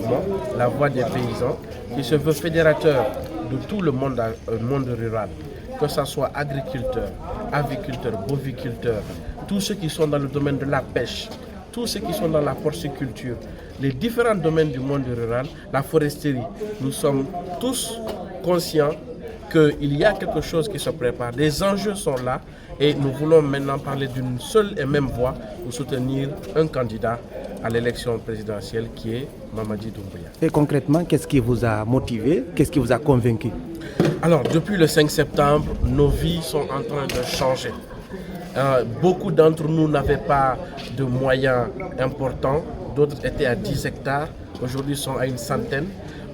mouvement, la voix des paysans, qui se veut fédérateur de tout le monde rural, que ce soit agriculteurs, aviculteurs, boviculteurs, tous ceux qui sont dans le domaine de la pêche, tous ceux qui sont dans la porciculture, les différents domaines du monde rural, la foresterie. Nous sommes tous conscients qu'il y a quelque chose qui se prépare. Les enjeux sont là et nous voulons maintenant parler d'une seule et même voix pour soutenir un candidat à l'élection présidentielle qui est Mamadi Doumbouya. Et concrètement, qu'est-ce qui vous a motivé? Qu'est-ce qui vous a convaincu? Alors, depuis le 5 septembre, nos vies sont en train de changer. Beaucoup d'entre nous n'avaient pas de moyens importants, d'autres étaient à 10 hectares, aujourd'hui sont à une centaine.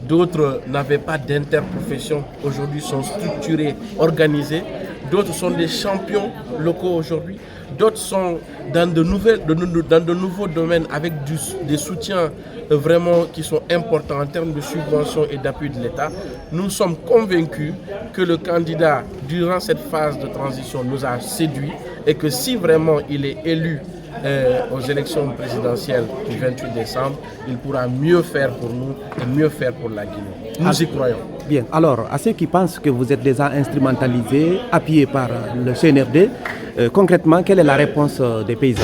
D'autres n'avaient pas d'interprofession, aujourd'hui sont structurés, organisés. D'autres sont des champions locaux aujourd'hui. D'autres sont dans de nouveaux domaines avec des soutiens vraiment qui sont importants en termes de subventions et d'appui de l'État. Nous sommes convaincus que le candidat, durant cette phase de transition, nous a séduits et que si vraiment il est élu aux élections présidentielles du 28 décembre, il pourra mieux faire pour nous et mieux faire pour la Guinée. Nous y croyons. Bien, alors à ceux qui pensent que vous êtes déjà instrumentalisés, appuyés par le CNRD, concrètement, quelle est la réponse des paysans?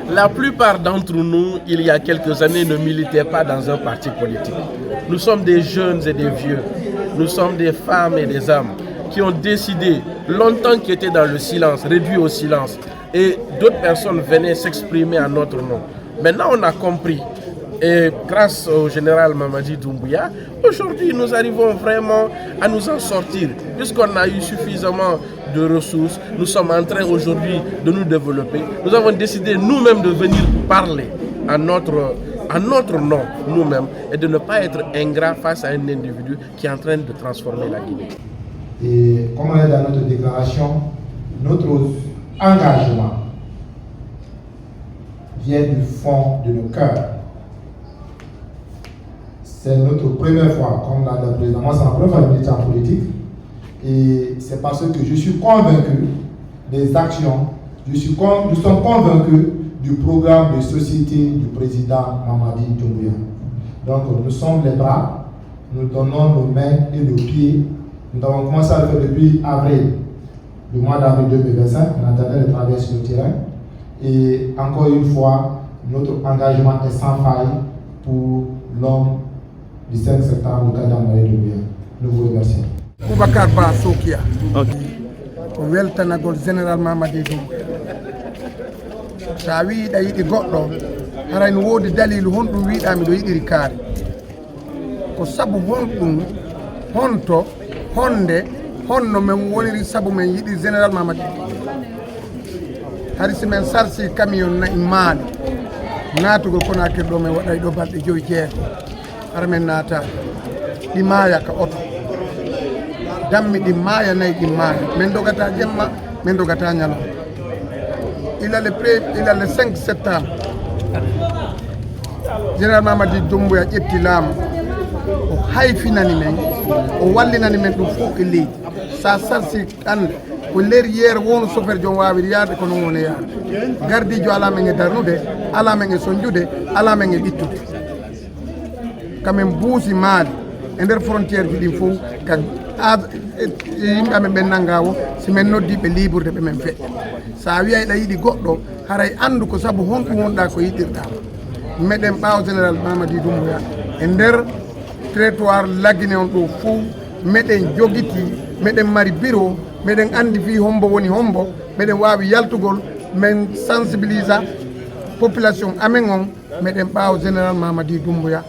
La plupart d'entre nous, il y a quelques années, ne militaient pas dans un parti politique. Nous sommes des jeunes et des vieux, nous sommes des femmes et des hommes qui ont décidé, longtemps qui étaient dans le silence, réduits au silence, et d'autres personnes venaient s'exprimer à notre nom. Maintenant, on a compris. Et grâce au général Mamadi Doumbouya, aujourd'hui, nous arrivons vraiment à nous en sortir. Puisqu'on a eu suffisamment de ressources, nous sommes en train aujourd'hui de nous développer. Nous avons décidé nous-mêmes de venir parler à notre nom, nous-mêmes, et de ne pas être ingrats face à un individu qui est en train de transformer la Guinée. Et comme on est dans notre déclaration, notre engagement vient du fond de nos cœurs. C'est notre première fois, comme l'a dit le président, moi c'est ma première fois de militer en politique. Et c'est parce que je suis convaincu des actions, nous sommes convaincus du programme de société du président Mamadi Doumbouya. Donc nous sommes les bras, nous donnons nos mains et nos pieds. Nous avons commencé à le faire depuis avril, le mois d'avril 2025, on attendait de travailler sur le terrain. Et encore une fois, notre engagement est sans faille pour l'homme du 5 septembre, le candidat Mamadi Doumbouya. Nous vous remercions. Boubacar Ba Sokia. Ko weltanagol général Mamadi Doumbouya. Sa wiiɗa yiɗi goɗɗo haray no woodi dalilu honɗum wiiɗa miɗo yiɗiri kaari ko sabu honɗum honto honde honno men woniri sabu men yiɗi général Mamadi hari si men sarsi camion nayi maani naatugol Conakry ɗo men waɗay ɗo balɗe 5 jeego hara men naata ɗi maaya ka oto dammi ɗi maaya nayi ɗi maaya men dogata jemma men dogata ñalawma il a le 5 septembre général Mamadi Doumbouya ƴetti laamu o hayfinani men o wallinani men ɗum fof e leydi sa sarsi ande ko nder yeere wonu chauffeur jom wawi yaade ko non woni yaade gardijo ala men e darnude ala men e soñjude ala men e ɓittude kamen buusi maali e nder frontiére ji ɗin fof ka yimɓe amen ɓen nanga o si men noddiɓe libre ɓe men feƴƴa sa wiya ɗa yiɗi goɗɗo haray andu ko saabu honɗum wonɗa ko yiɗirɗa meɗen ɓaaw général Mamadi Doumbouya e nder territoire laggine on ɗo fou meɗen jogiti meɗen mari bureau meɗen andi fi hombo woni hombo meɗen wawi yaltugol men sensibilisa population amen on meɗen ɓaaw général Mamadi Doumbouya